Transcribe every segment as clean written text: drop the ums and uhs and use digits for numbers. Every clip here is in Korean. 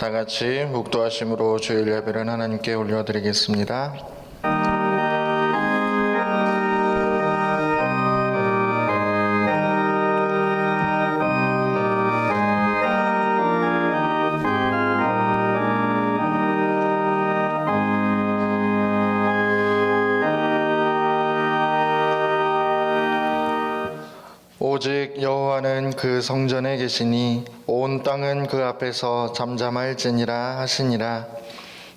다 같이 묵도하심으로 주일 예배를 하나님께 올려드리겠습니다. 오직 여호와는 그 성전에 계시니 온 땅은 그 앞에서 잠잠할지니라 하시니라.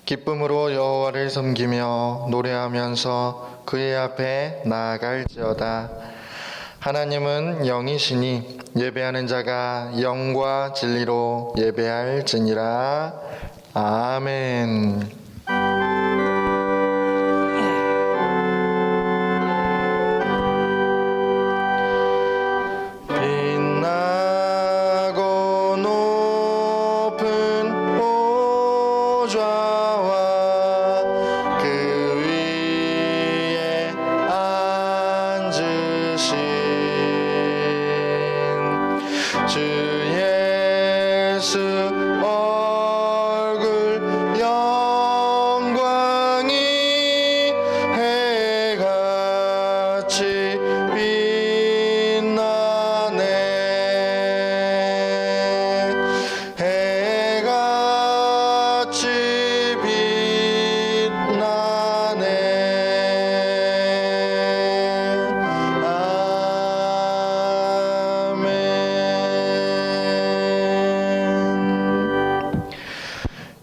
기쁨으로 여호와를 섬기며 노래하면서 그의 앞에 나아갈지어다. 하나님은 영이시니 예배하는 자가 영과 진리로 예배할지니라. 아멘.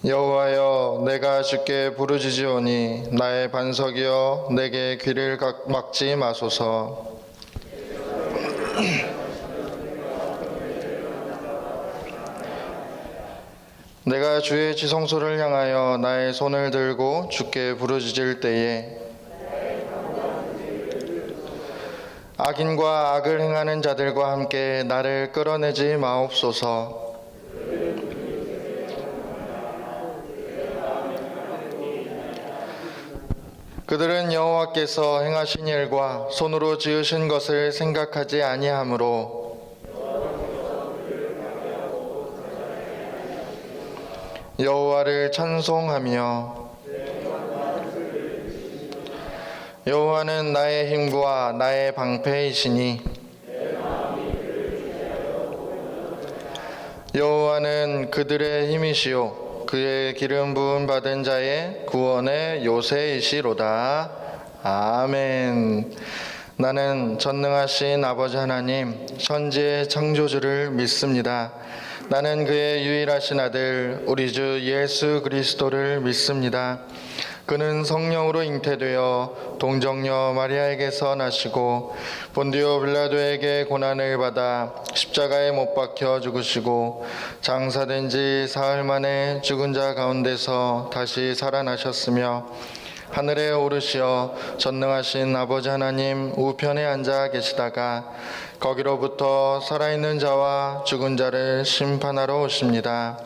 여호와여, 내가 주께 부르짖으오니 나의 반석이여 내게 귀를 막지 마소서. 내가 주의 지성소를 향하여 나의 손을 들고 주께 부르짖을 때에 악인과 악을 행하는 자들과 함께 나를 끌어내지 마옵소서. 그들은 여호와께서 행하신 일과 손으로 지으신 것을 생각하지 아니하므로 여호와를 찬송하며 여호와는 나의 힘과 나의 방패이시니 여호와는 그들의 힘이시요 그의 기름 부음 받은 자의 구원의 요새이시로다. 아멘. 나는 전능하신 아버지 하나님, 천지의 창조주를 믿습니다. 나는 그의 유일하신 아들 우리 주 예수 그리스도를 믿습니다. 그는 성령으로 잉태되어 동정녀 마리아에게서 나시고 본디오 빌라도에게 고난을 받아 십자가에 못 박혀 죽으시고 장사된 지 사흘 만에 죽은 자 가운데서 다시 살아나셨으며 하늘에 오르시어 전능하신 아버지 하나님 우편에 앉아 계시다가 거기로부터 살아있는 자와 죽은 자를 심판하러 오십니다.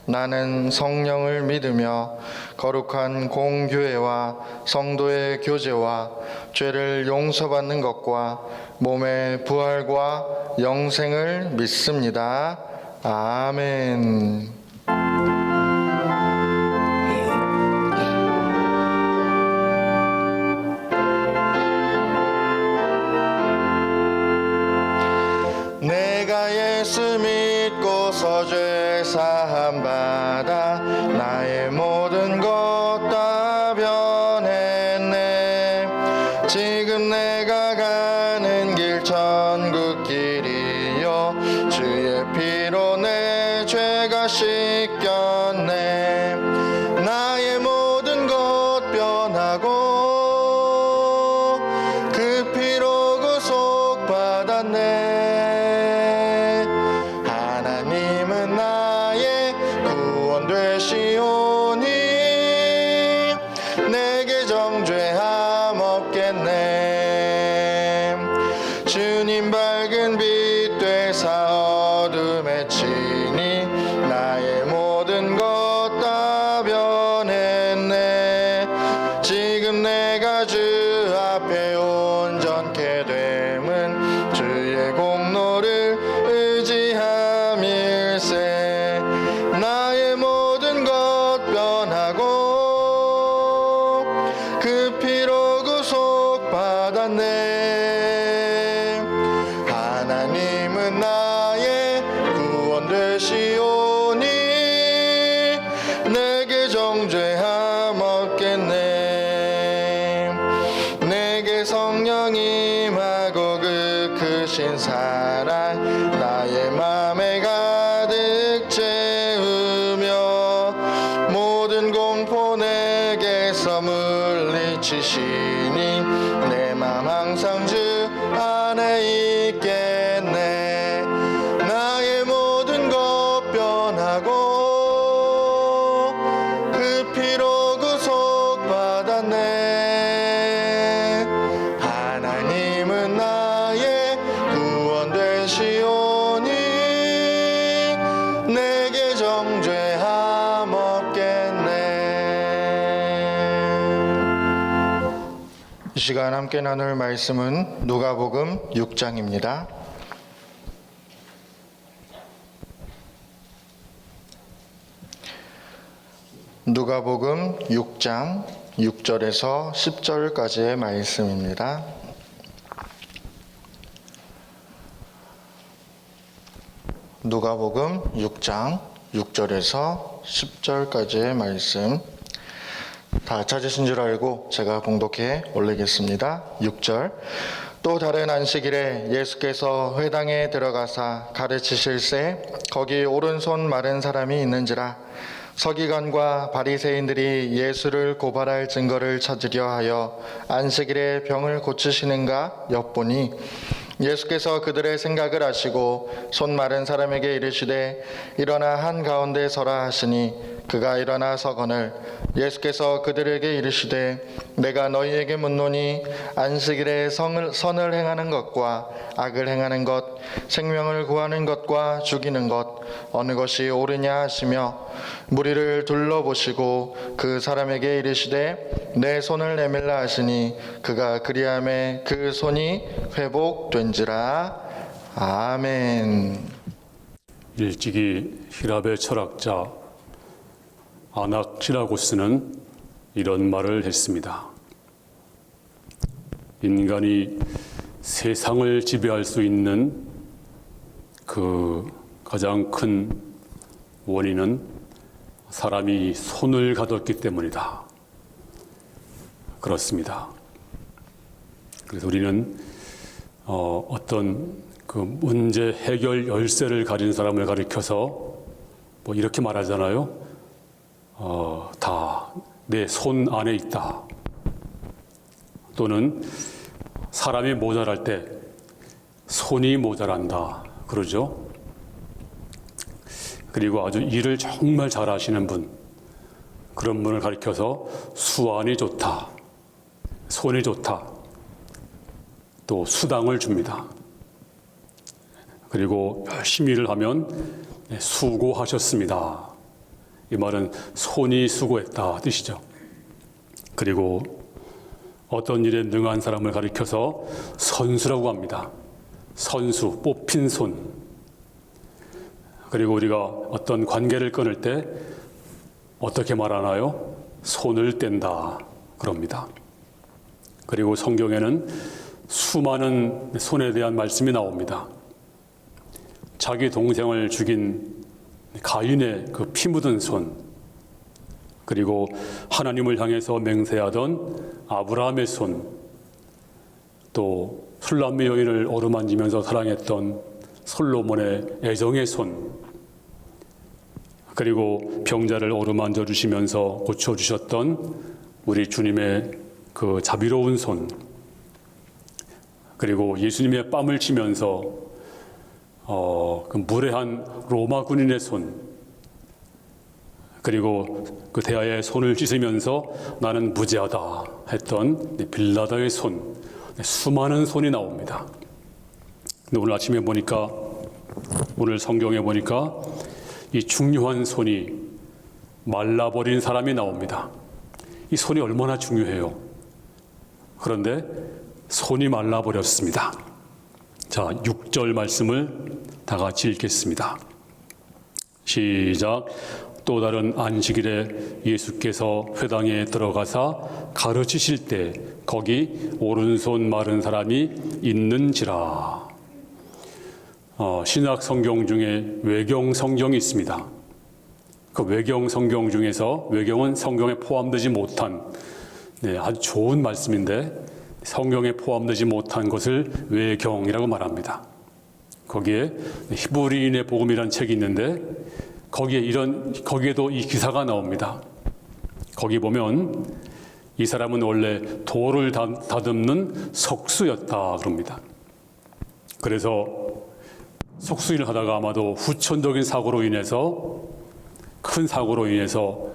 나는 성령을 믿으며 거룩한 공교회와 성도의 교제와 죄를 용서받는 것과 몸의 부활과 영생을 믿습니다. 아멘. 내가 예수 믿고서 죄 사함 받아 나의 모든 것 다 변했네. 지금 내가 가는 길 천국 길이요 주의 피로 내 죄가 씻겼네. 나의 모든 것 변하고 그 피로 구속 받았네. 되시오니 내게 정죄함 없겠네. 주님 밝은 빛 되사 어둠에 치니 나의 모든 것 다 변했네. 지금 내가 주 앞에 온전케 됨은 주의 공로를 의지함일세. 나의 모든 지키시니 내 맘 항상 주 안에 있겠네. 나의 모든 것 변하고 그 피로 구속받았네. 하나님은 나의 구원 되시오니 내게 정죄함 없겠네. 이 시간 함께 나눌 말씀은 누가복음 6장입니다. 누가복음 6장 6절에서 10절까지의 말씀입니다. 누가복음 6장 6절에서 10절까지의 말씀 다 찾으신 줄 알고 제가 봉독해 올리겠습니다. 6절. 또 다른 안식일에 예수께서 회당에 들어가사 가르치실새 거기 오른손 마른 사람이 있는지라. 서기관과 바리새인들이 예수를 고발할 증거를 찾으려 하여 안식일에 병을 고치시는가 엿보니 예수께서 그들의 생각을 아시고 손 마른 사람에게 이르시되 일어나 한가운데 서라 하시니 그가 일어나 서거늘 예수께서 그들에게 이르시되 내가 너희에게 묻노니 안식일에 선을 행하는 것과 악을 행하는 것 생명을 구하는 것과 죽이는 것 어느 것이 옳으냐 하시며 무리를 둘러보시고 그 사람에게 이르시되 내 손을 내밀라 하시니 그가 그리하매 그 손이 회복된지라. 아멘. 일찍이 히랍의 철학자 아낙시라고스는 이런 말을 했습니다. 인간이 세상을 지배할 수 있는 그 가장 큰 원인은 사람이 손을 가졌기 때문이다. 그렇습니다. 그래서 우리는 어떤 그 문제 해결 열쇠를 가진 사람을 가리켜서 뭐 이렇게 말하잖아요. 다 내 손 안에 있다. 또는 사람이 모자랄 때 손이 모자란다. 그러죠. 그리고 아주 일을 정말 잘하시는 분, 그런 분을 가리켜서 수완이 좋다. 손이 좋다. 또 수당을 줍니다. 그리고 열심히 일을 하면 수고하셨습니다. 이 말은 손이 수고했다 뜻이죠. 그리고 어떤 일에 능한 사람을 가리켜서 선수라고 합니다. 선수, 뽑힌 손. 그리고 우리가 어떤 관계를 끊을 때 어떻게 말하나요? 손을 뗀다 그럽니다. 그리고 성경에는 수많은 손에 대한 말씀이 나옵니다. 자기 동생을 죽인 가인의 그 피 묻은 손, 그리고 하나님을 향해서 맹세하던 아브라함의 손, 또 술람미 여인을 어루만지면서 사랑했던 솔로몬의 애정의 손, 그리고 병자를 어루만져 주시면서 고쳐주셨던 우리 주님의 그 자비로운 손, 그리고 예수님의 뺨을 치면서 그 무례한 로마 군인의 손, 그리고 그 대하의 손을 씻으면서 나는 무죄하다 했던 빌라도의 손, 수많은 손이 나옵니다. 근데 오늘 아침에 보니까, 오늘 성경에 보니까 이 중요한 손이 말라버린 사람이 나옵니다. 이 손이 얼마나 중요해요. 그런데 손이 말라버렸습니다. 자, 6절 말씀을 다 같이 읽겠습니다. 시작. 또 다른 안식일에 예수께서 회당에 들어가사 가르치실 때 거기 오른손 마른 사람이 있는지라. 신약 성경 중에 외경 성경이 있습니다. 그 외경 성경 중에서, 외경은 성경에 포함되지 못한 아주 좋은 말씀인데, 성경에 포함되지 못한 것을 외경이라고 말합니다. 거기에 히브리인의 복음이라는 책이 있는데 거기에도 이 기사가 나옵니다. 거기 보면 이 사람은 원래 돌을 다듬는 석수였다 그럽니다. 그래서 석수일을 하다가 아마도 후천적인 사고로 인해서, 큰 사고로 인해서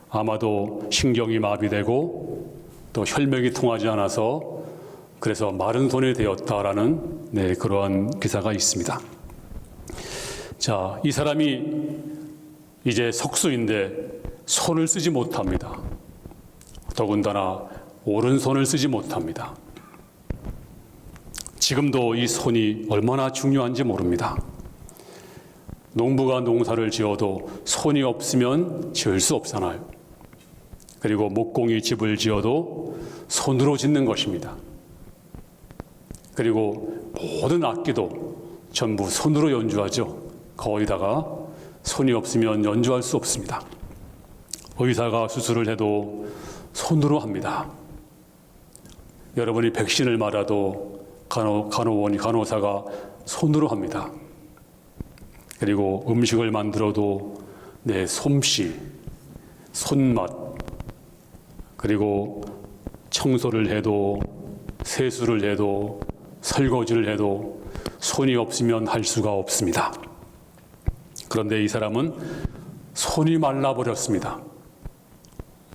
아마도 신경이 마비되고 또 혈맥이 통하지 않아서 그래서 마른 손이 되었다라는 그러한 기사가 있습니다. 자, 이 사람이 이제 석수인데 손을 쓰지 못합니다. 더군다나 오른손을 쓰지 못합니다. 지금도 이 손이 얼마나 중요한지 모릅니다. 농부가 농사를 지어도 손이 없으면 지을 수 없잖아요. 그리고 목공이 집을 지어도 손으로 짓는 것입니다. 그리고 모든 악기도 전부 손으로 연주하죠. 거기다가 손이 없으면 연주할 수 없습니다. 의사가 수술을 해도 손으로 합니다. 여러분이 백신을 맞아도 간호사가 손으로 합니다. 그리고 음식을 만들어도 내 솜씨, 손맛, 그리고 청소를 해도, 세수를 해도, 설거지를 해도 손이 없으면 할 수가 없습니다. 그런데 이 사람은 손이 말라버렸습니다.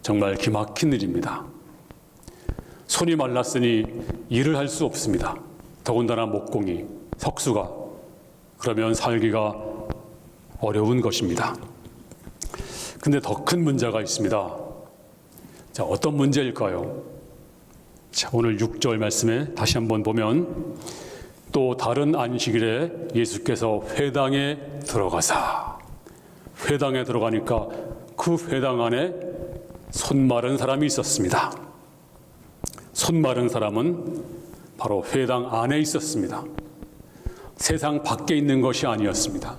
정말 기막힌 일입니다. 손이 말랐으니 일을 할 수 없습니다. 더군다나 목공이, 석수가, 그러면 살기가 어려운 것입니다. 근데 더 큰 문제가 있습니다. 자, 어떤 문제일까요? 자, 오늘 6절 말씀에 다시 한번 보면, 또 다른 안식일에 예수께서 회당에 들어가사, 회당에 들어가니까 그 회당 안에 손 마른 사람이 있었습니다. 손 마른 사람은 바로 회당 안에 있었습니다. 세상 밖에 있는 것이 아니었습니다.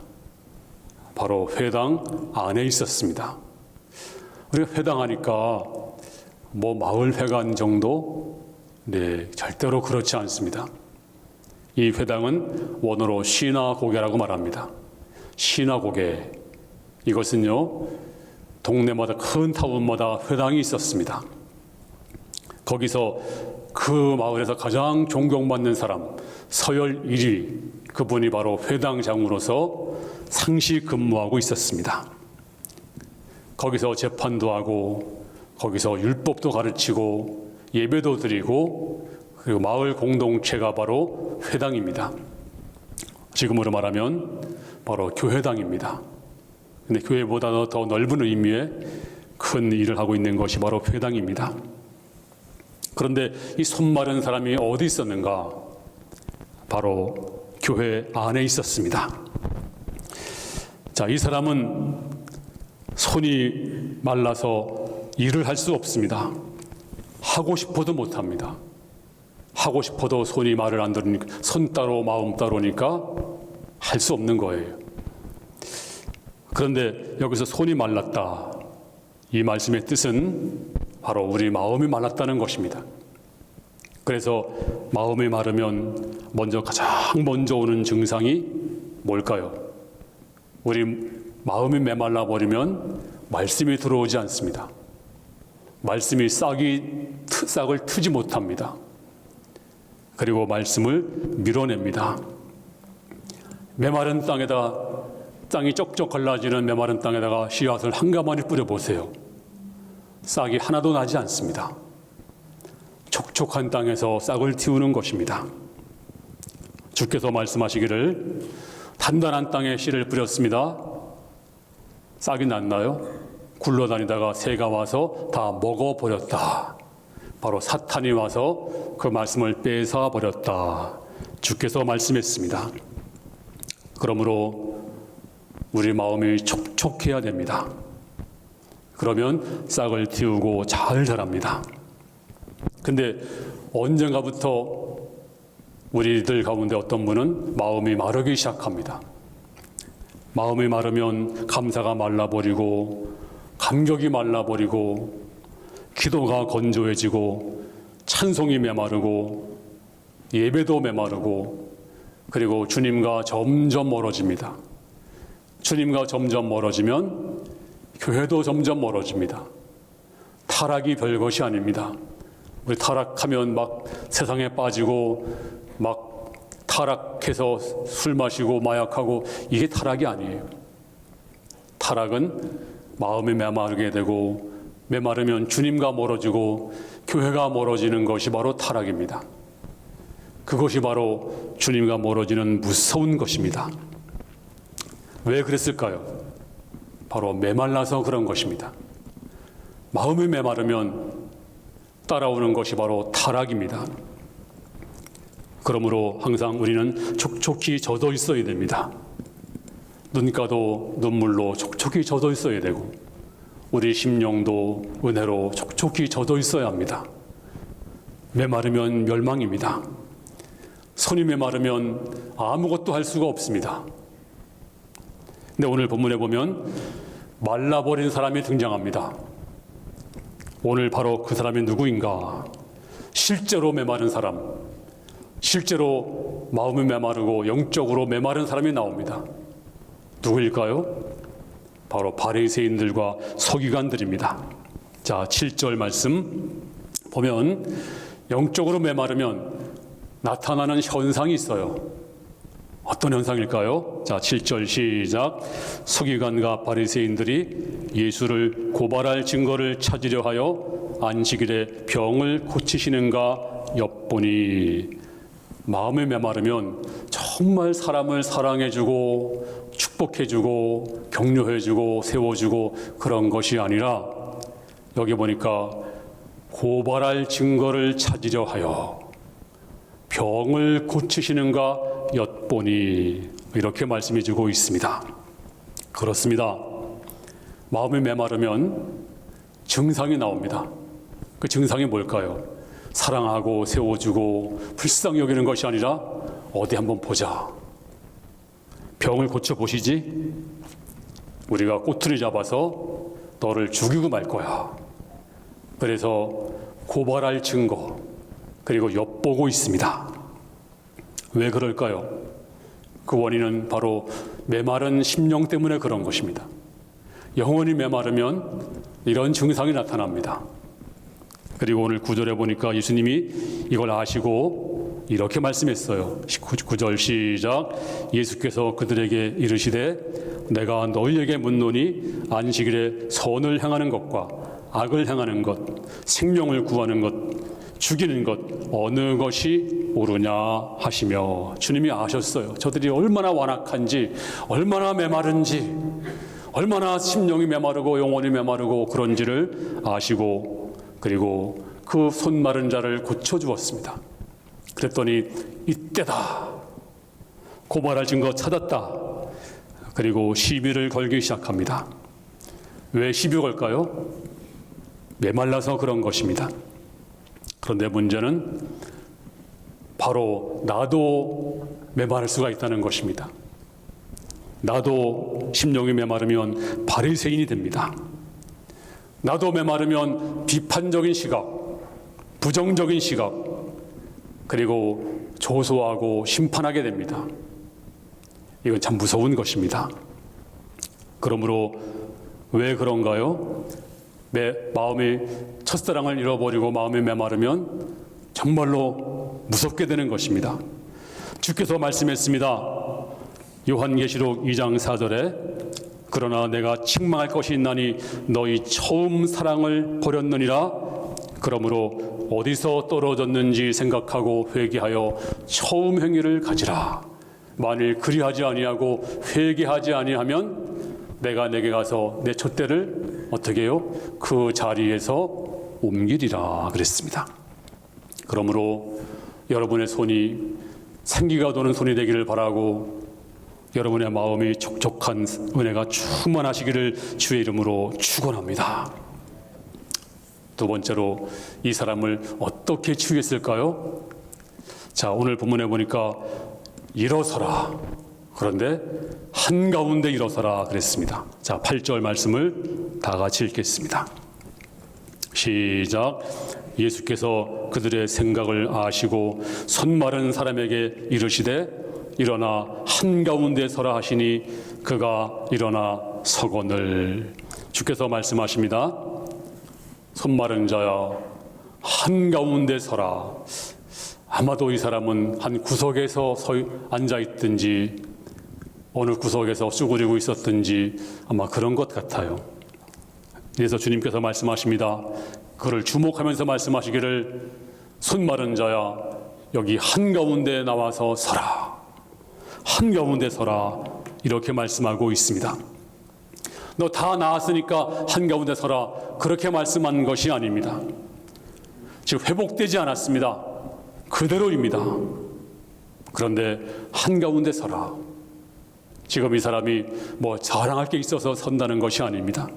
바로 회당 안에 있었습니다. 우리가 회당 하니까 뭐 마을회관 정도? 절대로 그렇지 않습니다. 이 회당은 원어로 시나고게라고 말합니다. 시나고게, 이것은요, 동네마다, 큰 타운마다 회당이 있었습니다. 거기서 그 마을에서 가장 존경받는 사람, 서열 1위, 그분이 바로 회당장으로서 상시 근무하고 있었습니다. 거기서 재판도 하고, 거기서 율법도 가르치고, 예배도 드리고, 그리고 마을 공동체가 바로 회당입니다. 지금으로 말하면 바로 교회당입니다. 근데 교회보다 더 넓은 의미의 큰 일을 하고 있는 것이 바로 회당입니다. 그런데 이 손 마른 사람이 어디 있었는가? 바로 교회 안에 있었습니다. 자, 이 사람은 손이 말라서 일을 할 수 없습니다. 하고 싶어도 못합니다. 하고 싶어도 손이 말을 안 들으니까, 손 따로 마음 따로니까 할 수 없는 거예요. 그런데 여기서 손이 말랐다, 이 말씀의 뜻은 바로 우리 마음이 말랐다는 것입니다. 그래서 마음이 마르면 가장 먼저 오는 증상이 뭘까요? 우리 마음이 메말라 버리면 말씀이 들어오지 않습니다. 말씀이 싹을 트지 못합니다. 그리고 말씀을 밀어냅니다. 메마른 땅에다, 땅이 쩍쩍 갈라지는 메마른 땅에다가 씨앗을 한 가마리 뿌려보세요. 싹이 하나도 나지 않습니다. 촉촉한 땅에서 싹을 틔우는 것입니다. 주께서 말씀하시기를 단단한 땅에 씨를 뿌렸습니다. 싹이 났나요? 굴러다니다가 새가 와서 다 먹어버렸다. 바로 사탄이 와서 그 말씀을 뺏어버렸다. 주께서 말씀했습니다. 그러므로 우리 마음이 촉촉해야 됩니다. 그러면 싹을 틔우고 잘 자랍니다. 근데 언젠가부터 우리들 가운데 어떤 분은 마음이 마르기 시작합니다. 마음이 마르면 감사가 말라버리고, 감격이 말라버리고, 기도가 건조해지고, 찬송이 메마르고, 예배도 메마르고, 그리고 주님과 점점 멀어집니다. 주님과 점점 멀어지면 교회도 점점 멀어집니다. 타락이 별것이 아닙니다. 우리 타락하면 막 세상에 빠지고 막 타락해서 술 마시고 마약하고 이게 타락이 아니에요. 타락은 마음이 메마르게 되고 메마르면 주님과 멀어지고 교회가 멀어지는 것이 바로 타락입니다. 그것이 바로 주님과 멀어지는 무서운 것입니다. 왜 그랬을까요? 바로 메말라서 그런 것입니다. 마음이 메마르면 따라오는 것이 바로 타락입니다. 그러므로 항상 우리는 촉촉히 젖어 있어야 됩니다. 눈가도 눈물로 촉촉히 젖어 있어야 되고 우리 심령도 은혜로 촉촉히 젖어 있어야 합니다. 메마르면 멸망입니다. 손이 메마르면 아무것도 할 수가 없습니다. 근데 오늘 본문에 보면 말라버린 사람이 등장합니다. 오늘 바로 그 사람이 누구인가? 실제로 메마른 사람, 실제로 마음이 메마르고 영적으로 메마른 사람이 나옵니다. 누구일까요? 바로 바리새인들과 서기관들입니다. 자, 7절 말씀 보면 영적으로 메마르면 나타나는 현상이 있어요. 어떤 현상일까요? 자, 7절 시작. 서기관과 바리새인들이 예수를 고발할 증거를 찾으려 하여 안식일에 병을 고치시는가 엿보니. 마음이 메마르면 정말 사람을 사랑해주고 축복해주고 격려해주고 세워주고 그런 것이 아니라 여기 보니까 고발할 증거를 찾으려 하여 병을 고치시는가 엿보니 이렇게 말씀해 주고 있습니다. 그렇습니다. 마음이 메마르면 증상이 나옵니다. 그 증상이 뭘까요? 사랑하고 세워주고 불쌍히 여기는 것이 아니라 어디 한번 보자. 병을 고쳐보시지? 우리가 꼬투리 잡아서 너를 죽이고 말 거야. 그래서 고발할 증거 그리고 엿보고 있습니다. 왜 그럴까요? 그 원인은 바로 메마른 심령 때문에 그런 것입니다. 영혼이 메마르면 이런 증상이 나타납니다. 그리고 오늘 9절에 보니까 예수님이 이걸 아시고 이렇게 말씀했어요. 9절 시작. 예수께서 그들에게 이르시되 내가 너희에게 묻노니 안식일에 선을 행하는 것과 악을 행하는 것, 생명을 구하는 것, 죽이는 것 어느 것이 옳으냐 하시며 주님이 아셨어요. 저들이 얼마나 완악한지, 얼마나 메마른지, 얼마나 심령이 메마르고 영혼이 메마르고 그런지를 아시고 그리고 그 손 마른 자를 고쳐주었습니다. 그랬더니 이때다. 고발할 증거 찾았다. 그리고 시비를 걸기 시작합니다. 왜 시비 걸까요? 메말라서 그런 것입니다. 그런데 문제는 바로 나도 메마를 수가 있다는 것입니다. 나도 심령이 메마르면 바리새인이 됩니다. 나도 메마르면 비판적인 시각, 부정적인 시각, 그리고 조소하고 심판하게 됩니다. 이건 참 무서운 것입니다. 그러므로 왜 그런가요? 마음이 첫사랑을 잃어버리고 마음이 메마르면 정말로 무섭게 되는 것입니다. 주께서 말씀했습니다. 요한계시록 2장 4절에 그러나 내가 책망할 것이 있나니 너희 처음 사랑을 버렸느니라. 그러므로 어디서 떨어졌는지 생각하고 회개하여 처음 행위를 가지라. 만일 그리하지 아니하고 회개하지 아니하면 내가 내게 가서 내 촛대를 어떻게 해요? 그 자리에서 옮기리라 그랬습니다. 그러므로 여러분의 손이 생기가 도는 손이 되기를 바라고 여러분의 마음이 촉촉한 은혜가 충만하시기를 주의 이름으로 축원합니다. 두 번째로 이 사람을 어떻게 치유했을까요? 자, 오늘 본문에 보니까 일어서라. 그런데 한가운데 일어서라 그랬습니다. 자, 8절 말씀을 다 같이 읽겠습니다. 시작. 예수께서 그들의 생각을 아시고 손 마른 사람에게 이르시되 일어나 한가운데 서라 하시니 그가 일어나 서거늘. 주께서 말씀하십니다. 손 마른 자야 한가운데 서라. 아마도 이 사람은 한 구석에서 앉아 있든지 어느 구석에서 쭈그리고 있었든지 아마 그런 것 같아요. 그래서 주님께서 말씀하십니다. 그를 주목하면서 말씀하시기를 손 마른 자야 여기 한가운데 나와서 서라. 한가운데 서라. 이렇게 말씀하고 있습니다. 너 다 나았으니까 한가운데 서라. 그렇게 말씀한 것이 아닙니다. 지금 회복되지 않았습니다. 그대로입니다. 그런데 한가운데 서라. 지금 이 사람이 뭐 자랑할 게 있어서 선다는 것이 아닙니다.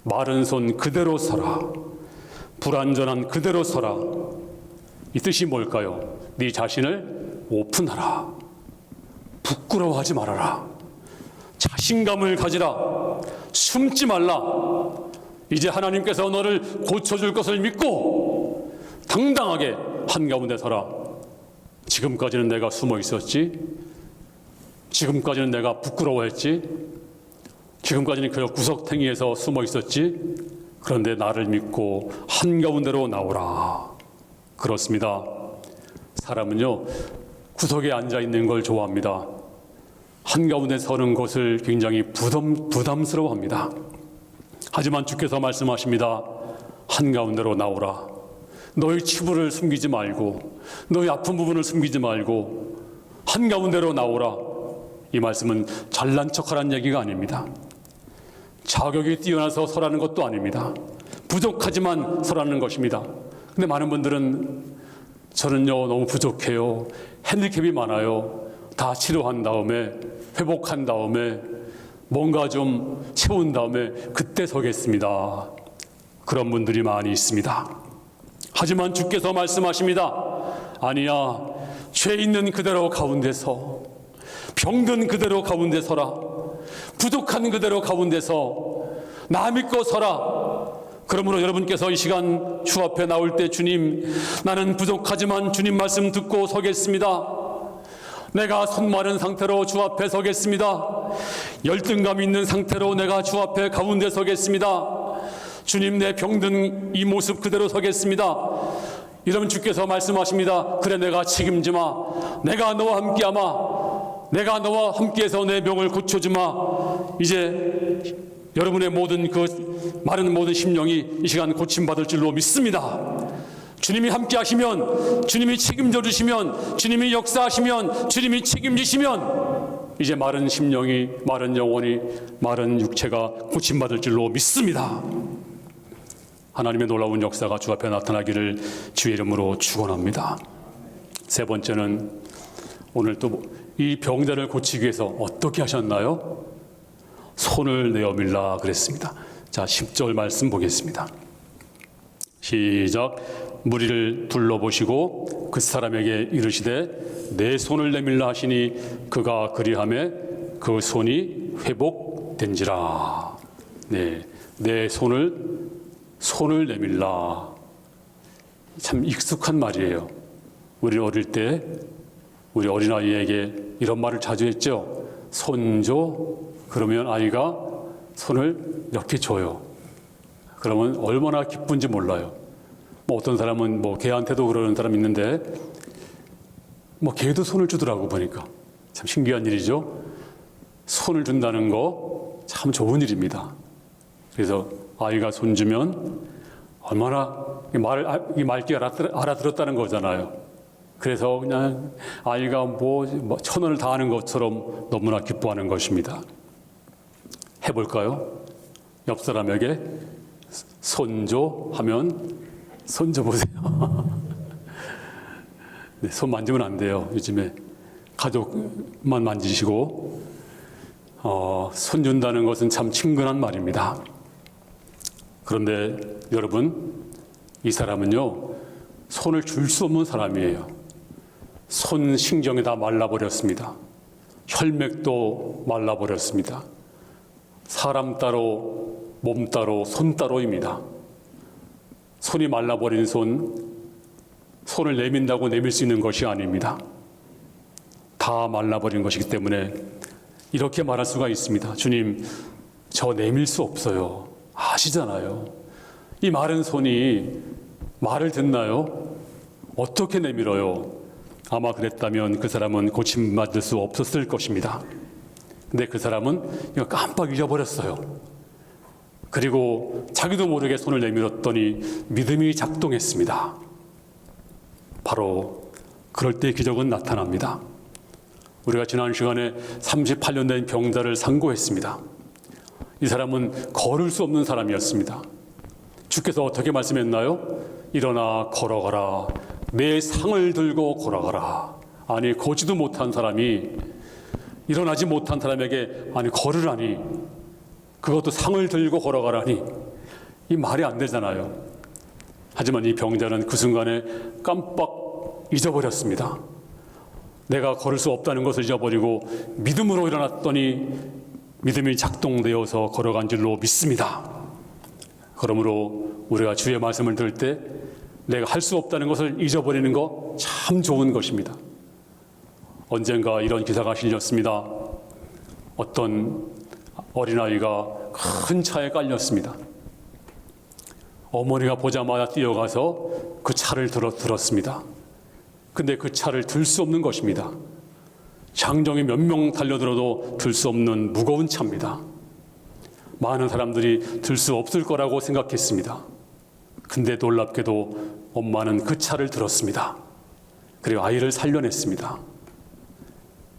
마른 손 그대로 서라. 불완전한 그대로 서라. 이 뜻이 뭘까요? 네 자신을 오픈하라. 부끄러워하지 말아라. 자신감을 가지라. 숨지 말라. 이제 하나님께서 너를 고쳐줄 것을 믿고 당당하게 한가운데 서라. 지금까지는 내가 숨어 있었지. 지금까지는 내가 부끄러워했지. 지금까지는 그 구석탱이에서 숨어 있었지. 그런데 나를 믿고 한가운데로 나오라. 그렇습니다. 사람은요, 구석에 앉아 있는 걸 좋아합니다. 한가운데 서는 것을 굉장히 부담스러워합니다. 하지만 주께서 말씀하십니다. 한가운데로 나오라. 너의 치부를 숨기지 말고, 너의 아픈 부분을 숨기지 말고 한가운데로 나오라. 이 말씀은 잘난 척하라는 얘기가 아닙니다. 자격이 뛰어나서 서라는 것도 아닙니다. 부족하지만 서라는 것입니다. 근데 많은 분들은 저는요 너무 부족해요. 핸디캡이 많아요. 다 치료한 다음에 회복한 다음에 뭔가 좀 채운 다음에 그때 서겠습니다. 그런 분들이 많이 있습니다. 하지만 주께서 말씀하십니다. 아니야. 죄 있는 그대로 가운데서, 병든 그대로 가운데 서라. 부족한 그대로 가운데서 나 믿고 서라. 그러므로 여러분께서 이 시간 주 앞에 나올 때 주님, 나는 부족하지만 주님 말씀 듣고 서겠습니다. 내가 손 마른 상태로 주 앞에 서겠습니다. 열등감 있는 상태로 내가 주 앞에 가운데 서겠습니다. 주님, 내 병든 이 모습 그대로 서겠습니다. 이러면 주께서 말씀하십니다. 그래, 내가 책임지마. 내가 너와 함께하마. 내가 너와 함께해서 내 병을 고쳐주마. 이제 여러분의 모든 그 마른 모든 심령이 이 시간 고침받을 줄로 믿습니다. 주님이 함께 하시면, 주님이 책임져 주시면, 주님이 역사하시면, 주님이 책임지시면 이제 마른 심령이, 마른 영혼이, 마른 육체가 고침받을 줄로 믿습니다. 하나님의 놀라운 역사가 주 앞에 나타나기를 주의 이름으로 축원합니다. 세 번째는 오늘 또 이 병자를 고치기 위해서 어떻게 하셨나요? 손을 내어 밀라 그랬습니다. 자, 10절 말씀 보겠습니다. 시작. 무리를 둘러보시고 그 사람에게 이르시되 내 손을 내밀라 하시니 그가 그리하매 그 손이 회복된지라. 네, 내 손을 내밀라. 참 익숙한 말이에요. 우리 어릴 때 우리 어린아이에게 이런 말을 자주 했죠. 손 줘. 그러면 아이가 손을 이렇게 줘요. 그러면 얼마나 기쁜지 몰라요. 뭐 어떤 사람은 뭐 개한테도 그러는 사람 있는데 뭐 개도 손을 주더라고 보니까. 참 신기한 일이죠. 손을 준다는 거 참 좋은 일입니다. 그래서 아이가 손 주면 얼마나 이 말귀 알아들었다는 거잖아요. 그래서 그냥 아이가 뭐 천원을 다하는 것처럼 너무나 기뻐하는 것입니다. 해볼까요? 옆 사람에게 손줘 하면 손줘 보세요. 네, 손 만지면 안 돼요. 요즘에 가족만 만지시고 손 준다는 것은 참 친근한 말입니다. 그런데 여러분, 이 사람은요 손을 줄 수 없는 사람이에요. 손 신경이 다 말라버렸습니다. 혈맥도 말라버렸습니다. 사람 따로 몸 따로 손 따로입니다. 손이 말라버린 손을 내민다고 내밀 수 있는 것이 아닙니다. 다 말라버린 것이기 때문에 이렇게 말할 수가 있습니다. 주님, 저 내밀 수 없어요. 아시잖아요. 이 마른 손이 말을 듣나요? 어떻게 내밀어요? 아마 그랬다면 그 사람은 고침받을 수 없었을 것입니다. 근데 그 사람은 이거 깜빡 잊어버렸어요. 그리고 자기도 모르게 손을 내밀었더니 믿음이 작동했습니다. 바로 그럴 때 기적은 나타납니다. 우리가 지난 시간에 38년 된 병자를 상고했습니다. 이 사람은 걸을 수 없는 사람이었습니다. 주께서 어떻게 말씀했나요? 일어나 걸어가라. 내 상을 들고 걸어가라. 아니, 걷지도 못한 사람이, 일어나지 못한 사람에게 아니 걸으라니, 그것도 상을 들고 걸어가라니, 이 말이 안 되잖아요. 하지만 이 병자는 그 순간에 깜빡 잊어버렸습니다. 내가 걸을 수 없다는 것을 잊어버리고 믿음으로 일어났더니 믿음이 작동되어서 걸어간 줄로 믿습니다. 그러므로 우리가 주의 말씀을 들을 때 내가 할 수 없다는 것을 잊어버리는 거 참 좋은 것입니다. 언젠가 이런 기사가 실렸습니다. 어떤 어린아이가 큰 차에 깔렸습니다. 어머니가 보자마자 뛰어가서 그 차를 들었습니다. 근데 그 차를 들 수 없는 것입니다. 장정이 몇 명 달려들어도 들 수 없는 무거운 차입니다. 많은 사람들이 들 수 없을 거라고 생각했습니다. 근데 놀랍게도 엄마는 그 차를 들었습니다. 그리고 아이를 살려냈습니다.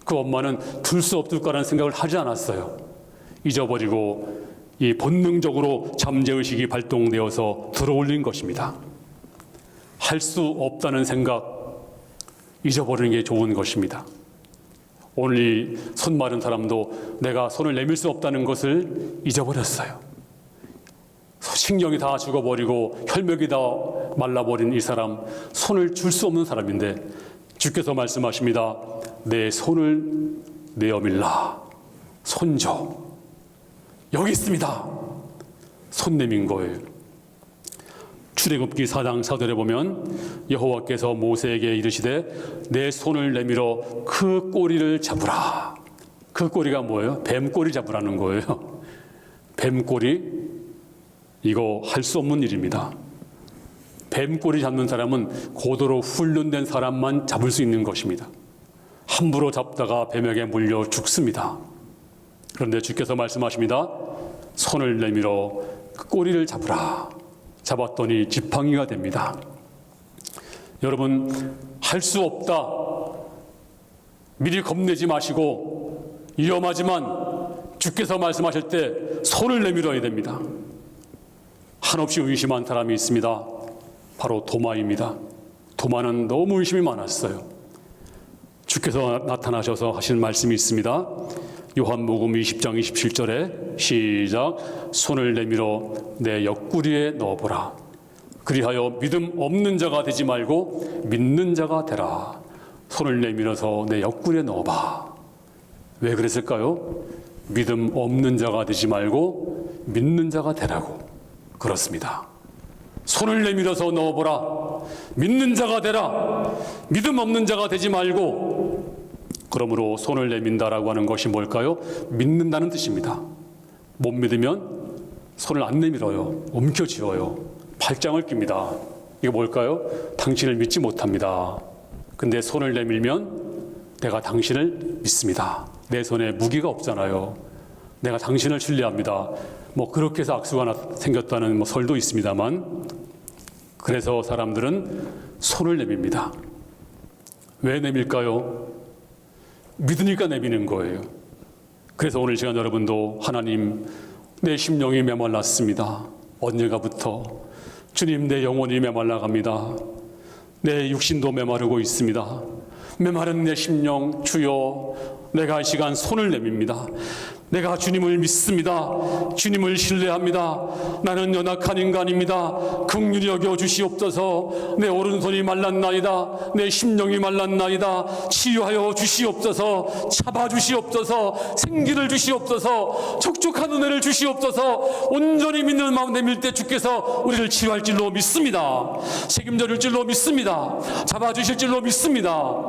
그 엄마는 들 수 없을 거라는 생각을 하지 않았어요. 잊어버리고 이 본능적으로 잠재의식이 발동되어서 들어올린 것입니다. 할 수 없다는 생각 잊어버리는 게 좋은 것입니다. 오늘 이 손 마른 사람도 내가 손을 내밀 수 없다는 것을 잊어버렸어요. 신경이 다 죽어버리고 혈맥이 다 말라버린 이 사람, 손을 줄 수 없는 사람인데 주께서 말씀하십니다. 내 손을 내어밀라. 손줘. 여기 있습니다. 손 내민 거예요. 출애굽기 4장 4절에 보면 여호와께서 모세에게 이르시되 내 손을 내밀어 그 꼬리를 잡으라. 그 꼬리가 뭐예요? 뱀꼬리 잡으라는 거예요. 뱀꼬리, 이거 할 수 없는 일입니다. 뱀꼬리 잡는 사람은 고도로 훈련된 사람만 잡을 수 있는 것입니다. 함부로 잡다가 뱀에게 물려 죽습니다. 그런데 주께서 말씀하십니다. 손을 내밀어 그 꼬리를 잡으라. 잡았더니 지팡이가 됩니다. 여러분, 할 수 없다. 미리 겁내지 마시고 위험하지만 주께서 말씀하실 때 손을 내밀어야 됩니다. 한없이 의심한 사람이 있습니다. 바로 도마입니다. 도마는 너무 의심이 많았어요. 주께서 나타나셔서 하신 말씀이 있습니다. 요한복음 20장 27절에 시작. 손을 내밀어 내 옆구리에 넣어보라. 그리하여 믿음 없는 자가 되지 말고 믿는 자가 되라. 손을 내밀어서 내 옆구리에 넣어봐. 왜 그랬을까요? 믿음 없는 자가 되지 말고 믿는 자가 되라고. 그렇습니다. 손을 내밀어서 넣어보라. 믿는 자가 되라. 믿음 없는 자가 되지 말고. 그러므로 손을 내민다라고 하는 것이 뭘까요? 믿는다는 뜻입니다. 못 믿으면 손을 안 내밀어요. 움켜쥐어요. 팔짱을 낍니다. 이게 뭘까요? 당신을 믿지 못합니다. 근데 손을 내밀면 내가 당신을 믿습니다. 내 손에 무기가 없잖아요. 내가 당신을 신뢰합니다. 뭐 그렇게 해서 악수가 생겼다는 설도 있습니다만, 그래서 사람들은 손을 내밉니다. 왜 내밀까요? 믿으니까 내미는 거예요. 그래서 오늘 시간 여러분도 하나님, 내 심령이 메말랐습니다. 언젠가부터 주님, 내 영혼이 메말라갑니다. 내 육신도 메마르고 있습니다. 메마른 내 심령, 주여, 내가 이 시간 손을 내밉니다. 내가 주님을 믿습니다. 주님을 신뢰합니다. 나는 연약한 인간입니다. 긍휼히 여겨 주시옵소서. 내 오른손이 말랐나이다. 내 심령이 말랐나이다. 치유하여 주시옵소서. 잡아 주시옵소서. 생기를 주시옵소서. 촉촉한 은혜를 주시옵소서. 온전히 믿는 마음 내밀 때 주께서 우리를 치유할 줄로 믿습니다. 책임져 줄 줄로 믿습니다. 잡아 주실 줄로 믿습니다.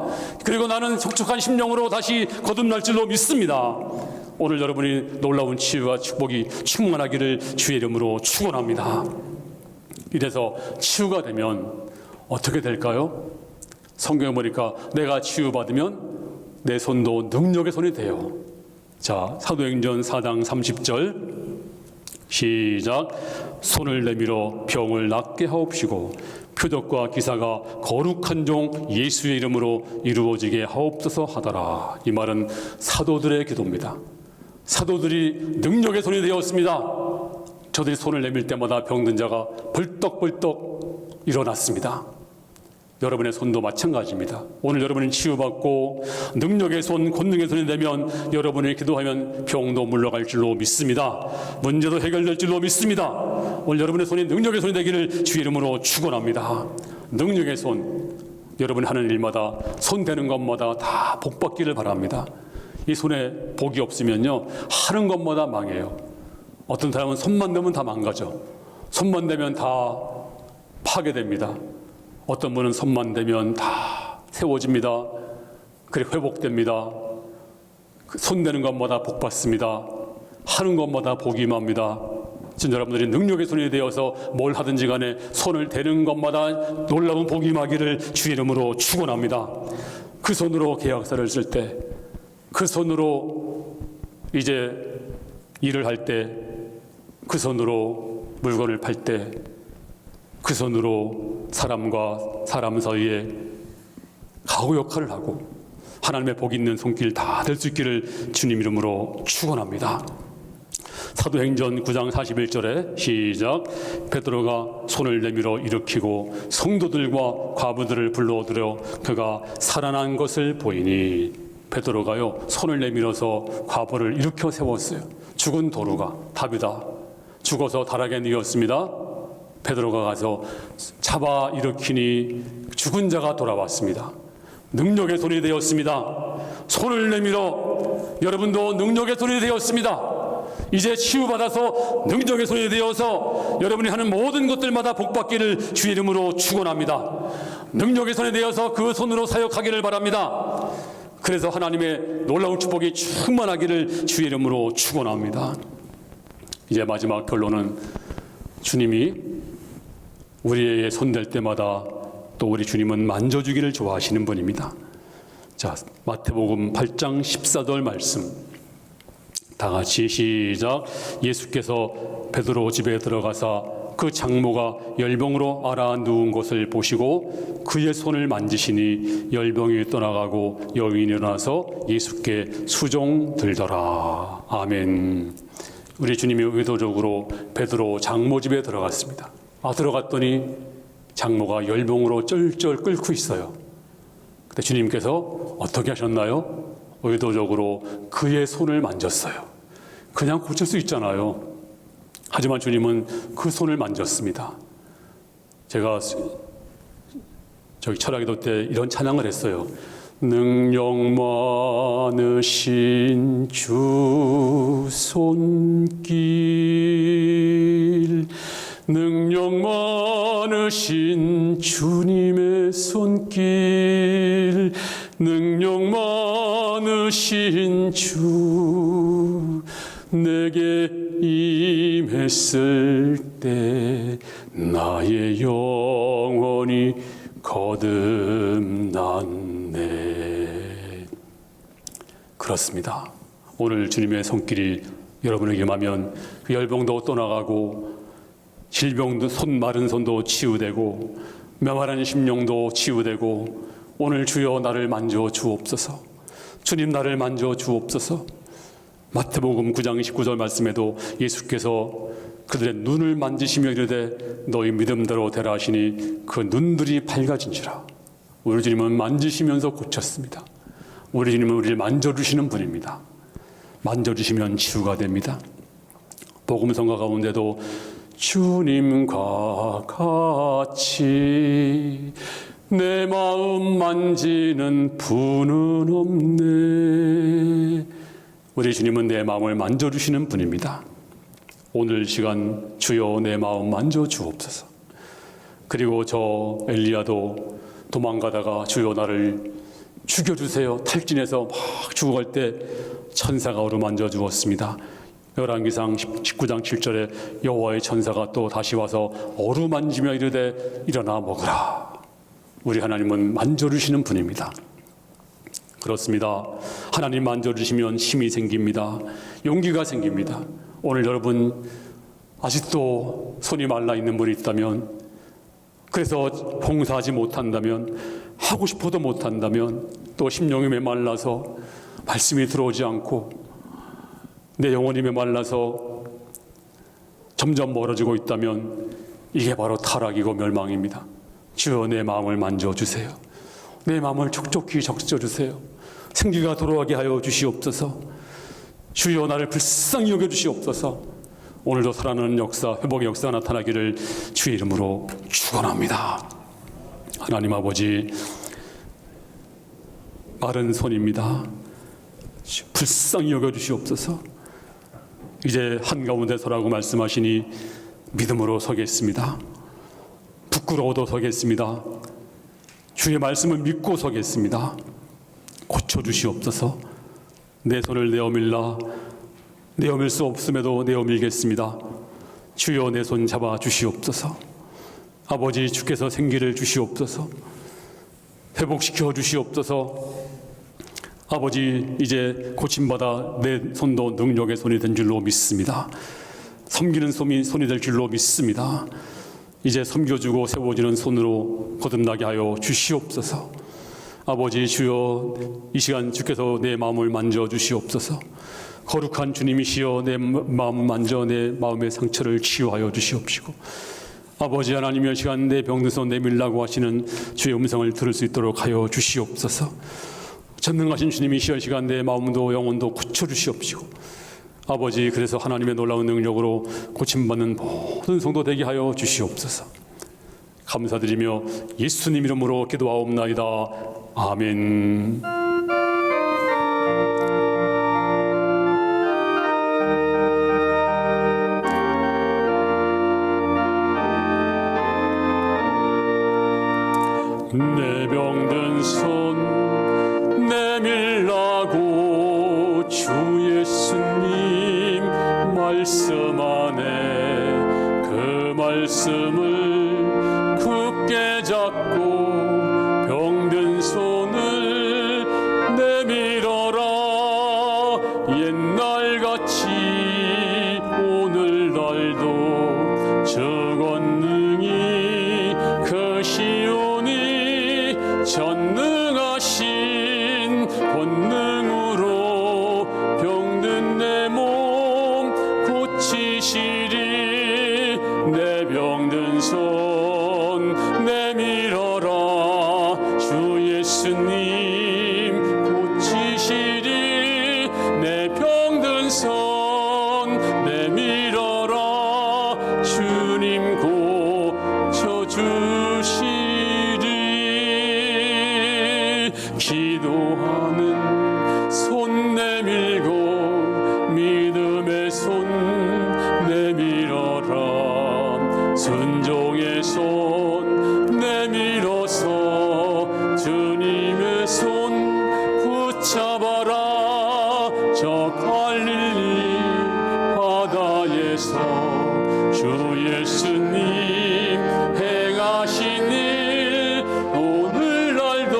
그리고 나는 촉촉한 심령으로 다시 거듭날 줄로 믿습니다. 오늘 여러분이 놀라운 치유와 축복이 충만하기를 주의 이름으로 축원합니다. 이래서 치유가 되면 어떻게 될까요? 성경에 보니까 내가 치유받으면 내 손도 능력의 손이 돼요. 자, 사도행전 4장 30절 시작. 손을 내밀어 병을 낫게 하옵시고 표적과 기사가 거룩한 종 예수의 이름으로 이루어지게 하옵소서 하더라. 이 말은 사도들의 기도입니다. 사도들이 능력의 손이 되었습니다. 저들이 손을 내밀 때마다 병든 자가 벌떡벌떡 일어났습니다. 여러분의 손도 마찬가지입니다. 오늘 여러분이 치유받고 능력의 손, 권능의 손이 되면 여러분이 기도하면 병도 물러갈 줄로 믿습니다. 문제도 해결될 줄로 믿습니다. 오늘 여러분의 손이 능력의 손이 되기를 주의 이름으로 축원합니다. 능력의 손, 여러분이 하는 일마다 손 대는 것마다 다 복받기를 바랍니다. 이 손에 복이 없으면요 하는 것마다 망해요. 어떤 사람은 손만 대면 다 망가져. 손만 대면 다 파괴됩니다. 어떤 분은 손만 대면 다 세워집니다. 그래 회복됩니다. 손 대는 것마다 복 받습니다. 하는 것마다 복이 임합니다. 진 여러분들이 능력의 손이 되어서 뭘 하든지 간에 손을 대는 것마다 놀라운 복이 임하기를 주의 이름으로 축원합니다. 그 손으로 계약서를 쓸 때, 그 손으로 이제 일을 할 때, 그 손으로 물건을 팔 때, 그 손으로 사람과 사람 사이에 가구 역할을 하고 하나님의 복 있는 손길 다 될 수 있기를 주님 이름으로 축원합니다. 사도행전 9장 41절에 시작. 베드로가 손을 내밀어 일으키고 성도들과 과부들을 불러들여 그가 살아난 것을 보이니, 베드로가요 손을 내밀어서 과부를 일으켜 세웠어요. 죽은 도루가 답이다. 죽어서 다락에 누웠습니다. 베드로가 가서 잡아 일으키니 죽은 자가 돌아왔습니다. 능력의 손이 되었습니다. 손을 내밀어 여러분도 능력의 손이 되었습니다. 이제 치유받아서 능력의 손이 되어서 여러분이 하는 모든 것들마다 복받기를 주의 이름으로 축원합니다. 능력의 손이 되어서 그 손으로 사역하기를 바랍니다. 그래서 하나님의 놀라운 축복이 충만하기를 주의 이름으로 축원합니다. 이제 마지막 결론은 주님이 우리의 손댈 때마다 또 우리 주님은 만져주기를 좋아하시는 분입니다. 자, 마태복음 8장 14절 말씀 다 같이 시작. 예수께서 베드로 집에 들어가사 그 장모가 열병으로 앓아 누운 것을 보시고 그의 손을 만지시니 열병이 떠나가고 여인이 일어나서 예수께 수종 들더라. 아멘. 우리 주님이 의도적으로 베드로 장모 집에 들어갔습니다. 들어갔더니 장모가 열병으로 쩔쩔 끓고 있어요. 그때 주님께서 어떻게 하셨나요? 의도적으로 그의 손을 만졌어요. 그냥 고칠 수 있잖아요. 하지만 주님은 그 손을 만졌습니다. 제가 저기 철학기도 때 이런 찬양을 했어요. 능력 많으신 주 손길, 능력 많으신 주님의 손길, 능력 많으신 주 내게 임했을 때 나의 영혼이 거듭났네. 그렇습니다. 오늘 주님의 손길이 여러분에게 임하면 그 열병도 떠나가고 질병도 마른 손도 치유되고 메마른 심령도 치유되고 오늘 주여 나를 만져 주옵소서. 주님 나를 만져 주옵소서. 마태복음 9장 19절 말씀에도 예수께서 그들의 눈을 만지시며 이르되 너희 믿음대로 되라 하시니 그 눈들이 밝아진지라. 우리 주님은 만지시면서 고쳤습니다. 우리 주님은 우리를 만져주시는 분입니다. 만져주시면 치유가 됩니다. 복음성가 가운데도 주님과 같이 내 마음 만지는 분은 없네. 우리 주님은 내 마음을 만져주시는 분입니다. 오늘 시간 주여 내 마음 만져주옵소서. 그리고 저 엘리야도 도망가다가 주여 나를 죽여주세요 탈진해서 막 죽어갈 때 천사가 어루만져 주었습니다. 열왕기상 19장 7절에 여호와의 천사가 또 다시 와서 어루만지며 이르되 일어나 먹으라. 우리 하나님은 만져주시는 분입니다. 그렇습니다. 하나님 만져주시면 힘이 생깁니다. 용기가 생깁니다. 오늘 여러분 아직도 손이 말라 있는 분이 있다면, 그래서 봉사하지 못한다면, 하고 싶어도 못한다면, 또 심령이 메말라서 말씀이 들어오지 않고 내 영혼이 메말라서 점점 멀어지고 있다면 이게 바로 타락이고 멸망입니다. 주여 내 마음을 만져주세요. 내 마음을 촉촉히 적셔주세요. 생기가 돌아가게 하여 주시옵소서. 주여 나를 불쌍히 여겨주시옵소서. 오늘도 살아나는 역사, 회복의 역사가 나타나기를 주의 이름으로 축원합니다. 하나님 아버지, 마른 손입니다. 불쌍히 여겨주시옵소서. 이제 한가운데 서라고 말씀하시니 믿음으로 서겠습니다. 부끄러워도 서겠습니다. 주의 말씀을 믿고 서겠습니다. 고쳐주시옵소서. 내 손을 내어밀라. 내어밀 수 없음에도 내어밀겠습니다. 주여 내 손 잡아 주시옵소서. 아버지, 주께서 생기를 주시옵소서. 회복시켜 주시옵소서. 아버지, 이제 고침받아 내 손도 능력의 손이 된 줄로 믿습니다. 섬기는 손이 될 줄로 믿습니다. 이제 섬겨주고 세워지는 손으로 거듭나게 하여 주시옵소서. 아버지, 주여 이 시간 주께서 내 마음을 만져 주시옵소서. 거룩한 주님이시여 내 마음을 만져 내 마음의 상처를 치유하여 주시옵시고, 아버지 하나님의 시간 내 병든 손 내밀라고 하시는 주의 음성을 들을 수 있도록 하여 주시옵소서. 전능하신 주님이시여 시간 내 마음도 영혼도 고쳐주시옵시고, 아버지 그래서 하나님의 놀라운 능력으로 고침받는 모든 성도 되게 하여 주시옵소서. 감사드리며 예수님 이름으로 기도하옵나이다. 아멘. 내 병든 손 내밀라고 주 예수님 말씀 안에 그 말씀을 굳게 잡고 병든 손을 내밀어라. 옛날같이 오늘날도 저 권능이 크시오니 전능하신 권능으로 병든 내 몸 고치시리. 내 병든 손 내밀어라. 주 예수님 고치시리. 내 병든 손 내밀어라. 주님 고쳐주시리. 기도하는 손 내밀고 믿음의 손 내밀어라. 순종의 손 내밀어서 주님의 손 붙잡아라. 저 갈릴리 바다에서 주 예수님 행하신 일 오늘날도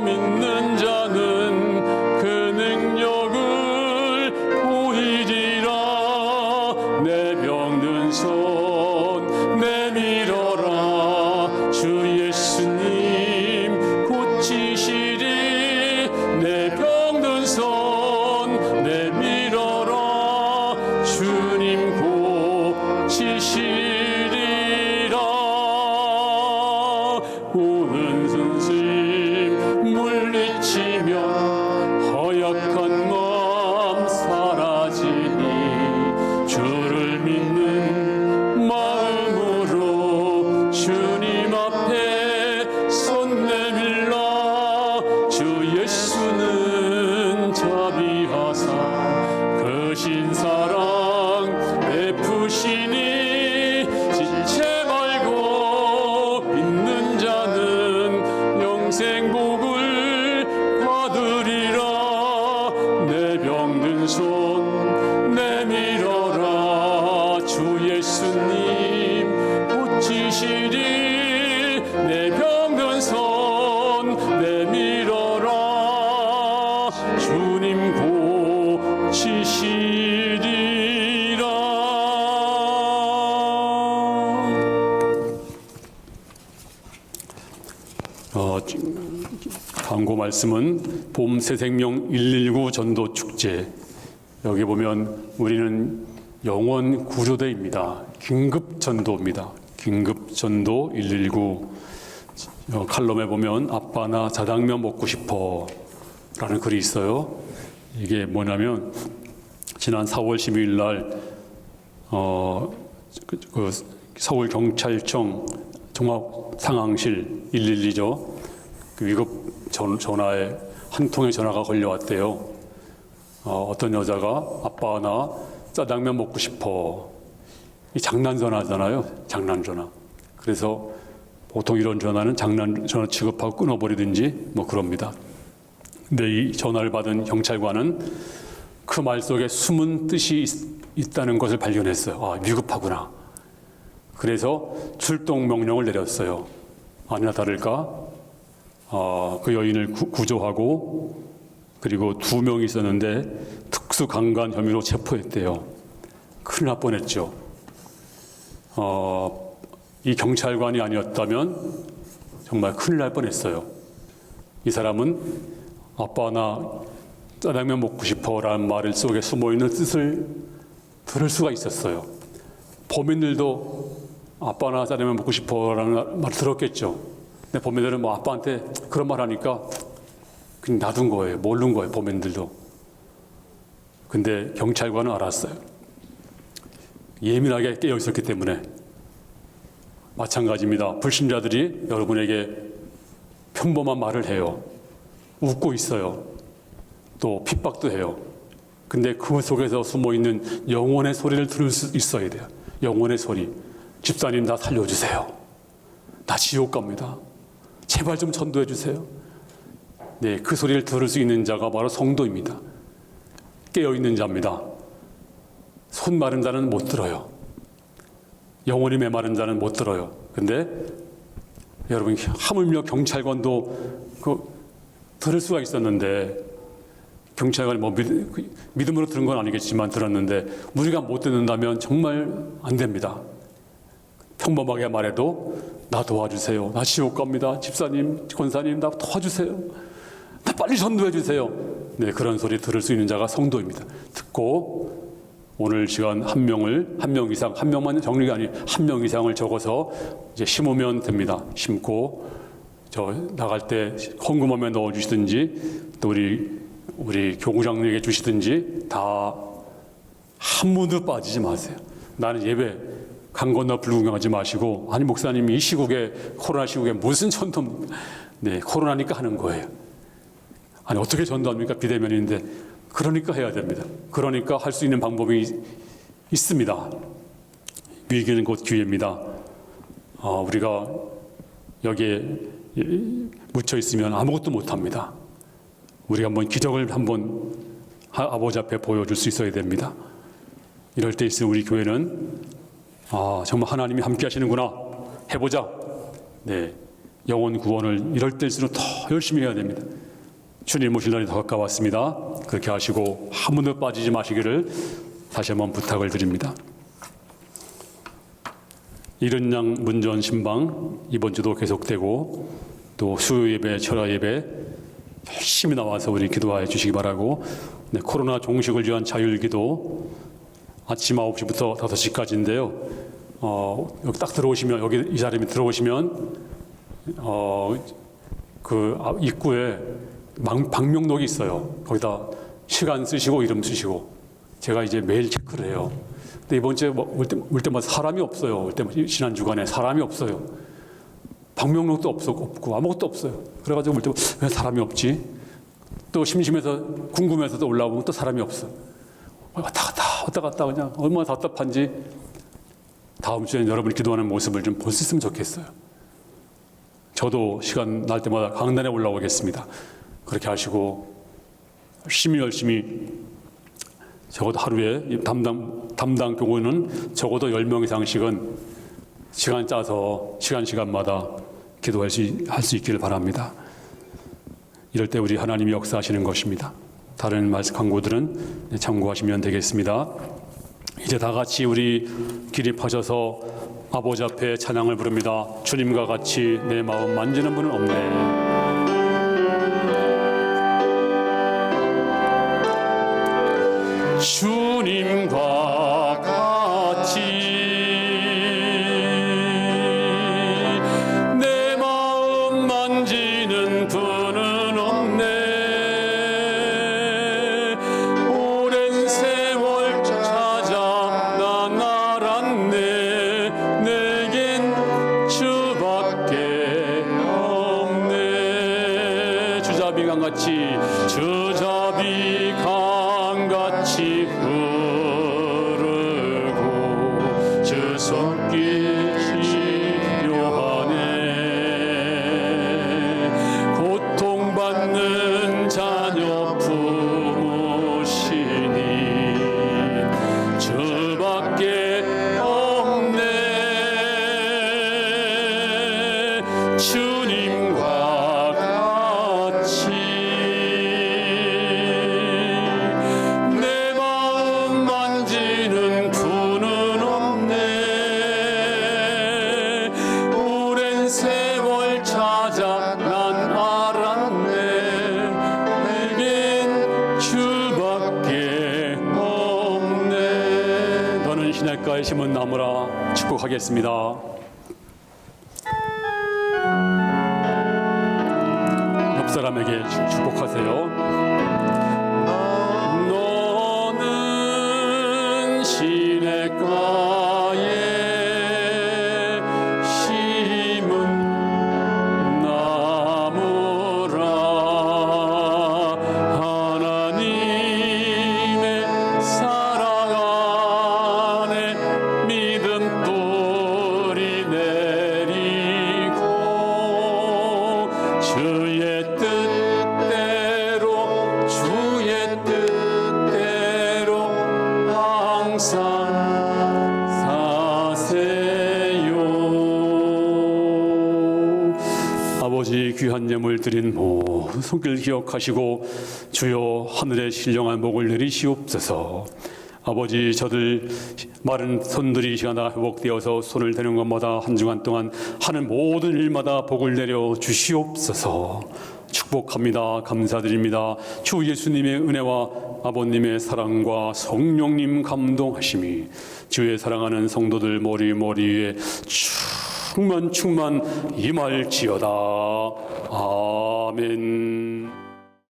믿는 자는 그 능력을 보이리라. 내 병든 손 내밀어라. 주 고치시리 내 병든 손 내밀어라 주님 고치시리라. 광고 말씀은 봄 새생명 119 전도 축제. 여기 보면 우리는 영원 구조대입니다. 긴급 전도입니다. 긴급 전도 119. 칼럼에 보면 아빠 나 자당면 먹고 싶어 라는 글이 있어요. 이게 뭐냐면 지난 4월 12일 날 서울경찰청 종합상황실 112죠. 그 위급 전화에 한 통의 전화가 걸려왔대요. 어떤 여자가 아빠 나 짜장면 먹고 싶어. 이 장난 전화잖아요. 장난 전화. 그래서 보통 이런 전화는 장난 전화 취급하고 끊어버리든지 뭐 그럽니다. 근데 이 전화를 받은 경찰관은 그 말 속에 숨은 뜻이 있다는 것을 발견했어요. 아, 위급하구나. 그래서 출동 명령을 내렸어요. 아니나 다를까 그 여인을 구조하고 그리고 2명이 있었는데 특수강간 혐의로 체포했대요. 큰일 날 뻔했죠. 이 경찰관이 아니었다면 정말 큰일 날 뻔했어요. 이 사람은 아빠 나 짜장면 먹고 싶어라는 말 속에 숨어있는 뜻을 들을 수가 있었어요. 범인들도 아빠 나 짜장면 먹고 싶어라는 말 들었겠죠. 근데 범인들은 뭐 아빠한테 그런 말 하니까 그냥 놔둔 거예요. 모르는 거예요. 범인들도. 근데 경찰관은 알았어요. 예민하게 깨어 있었기 때문에. 마찬가지입니다. 불신자들이 여러분에게 평범한 말을 해요. 웃고 있어요. 또 핍박도 해요. 근데 그 속에서 숨어있는 영혼의 소리를 들을 수 있어야 돼요. 영혼의 소리. 집사님 나 살려주세요. 나 지옥 갑니다. 제발 좀 전도해 주세요. 네, 그 소리를 들을 수 있는 자가 바로 성도입니다. 깨어있는 자입니다. 손 마른 자는 못 들어요. 영혼이 메마른 자는 못 들어요. 근데 여러분 하물며 경찰관도 들을 수가 있었는데 경찰관이 뭐 믿음으로 들은 건 아니겠지만 들었는데 우리가 못 듣는다면 정말 안 됩니다. 평범하게 말해도 나 도와주세요. 나 지옥 갑니다. 집사님, 권사님 나 도와주세요. 나 빨리 전도해 주세요. 네, 그런 소리 들을 수 있는 자가 성도입니다. 듣고 오늘 시간 한 명 이상, 한 명만 정리가 아니 한 명 이상을 적어서 이제 심으면 됩니다. 심고 저 나갈 때 헌금함에 넣어주시든지 또 우리 교구장에게 주시든지 다 한 분도 빠지지 마세요. 나는 예배 강 건너 불구경하지 마시고 아니 목사님이 이 시국에 코로나 시국에 무슨 전도 네 코로나니까 하는 거예요. 아니 어떻게 전도합니까? 비대면인데 그러니까 해야 됩니다. 그러니까 할 수 있는 방법이 있습니다. 위기는 곧 기회입니다. 우리가 여기에 묻혀 있으면 아무것도 못합니다. 우리가 한번 기적을 한번 아버지 앞에 보여줄 수 있어야 됩니다. 이럴 때 있으면 우리 교회는 정말 하나님이 함께 하시는구나 해보자. 네, 영혼 구원을 이럴 때일수록 더 열심히 해야 됩니다. 주님 오실 날이 더 가까웠습니다. 그렇게 하시고 한 번도 빠지지 마시기를 다시 한번 부탁을 드립니다. 이른 양 문전 신방 이번 주도 계속되고 또 수요 예배, 철야 예배 열심히 나와서 우리 기도해 주시기 바라고 네, 코로나 종식을 위한 자율기도 아침 9시부터 5시까지인데요. 여기 딱 들어오시면 여기 이 자리에 들어오시면 그 입구에 방명록이 있어요. 거기다 시간 쓰시고 이름 쓰시고 제가 이제 매일 체크를 해요. 근데 이번 주에 올 때마다 사람이 없어요. 올 때마다 지난 주간에 사람이 없어요. 방명록도 없고 아무것도 없어요. 그래가지고 올 때마다 왜 사람이 없지? 또 심심해서 궁금해서도 올라오면 또 사람이 없어. 왔다 갔다 그냥 얼마나 답답한지 다음 주에는 여러분이 기도하는 모습을 좀 볼 수 있으면 좋겠어요. 저도 시간 날 때마다 강단에 올라오겠습니다. 그렇게 하시고 열심히 적어도 하루에 담당 교구는 적어도 10명 이상씩은 시간 짜서 시간마다 기도할 수 있기를 바랍니다. 이럴 때 우리 하나님이 역사하시는 것입니다. 다른 말씀 광고들은 참고하시면 되겠습니다. 이제 다 같이 우리 기립하셔서 아버지 앞에 찬양을 부릅니다. 주님과 같이 내 마음 만지는 분은 없네. 주님과 같이 내 마음 만지는 분은 없네. 오랜 세월 찾아 난 알았네. 내겐 주밖에 없네. 주자비 강같이 주자비 강같이 흐르고 주 손길이 필요하네. 고통받는 자녀 품으시니 주밖에 없네. 주님과 같이 내 마음 만지는 분은 없네. 오랜 세월 찾아 난 알았네. 내겐 주밖에 없네. 너는 시냇가에 심은 나무라. 축복하겠습니다. 옆 사람에게 축복하세요. 너는 시냇가에 심은 나무라. 하나님의 사랑 안에 믿음 뿌리 내리고 주의 뜻대로 주의 뜻대로 항상 사세요. 아버지 귀한 예물 드린 모든 손길 기억하시고 주여 하늘의 신령한 복을 내리시옵소서. 아버지 저들 마른 손들이 이 시간 다 회복되어서 손을 대는 것마다 한 주간 동안 하는 모든 일마다 복을 내려 주시옵소서. 축복합니다. 감사드립니다. 주 예수님의 은혜와 아버님의 사랑과 성령님 감동하심이 주의 사랑하는 성도들 머리에 충만 임할지어다. 아멘.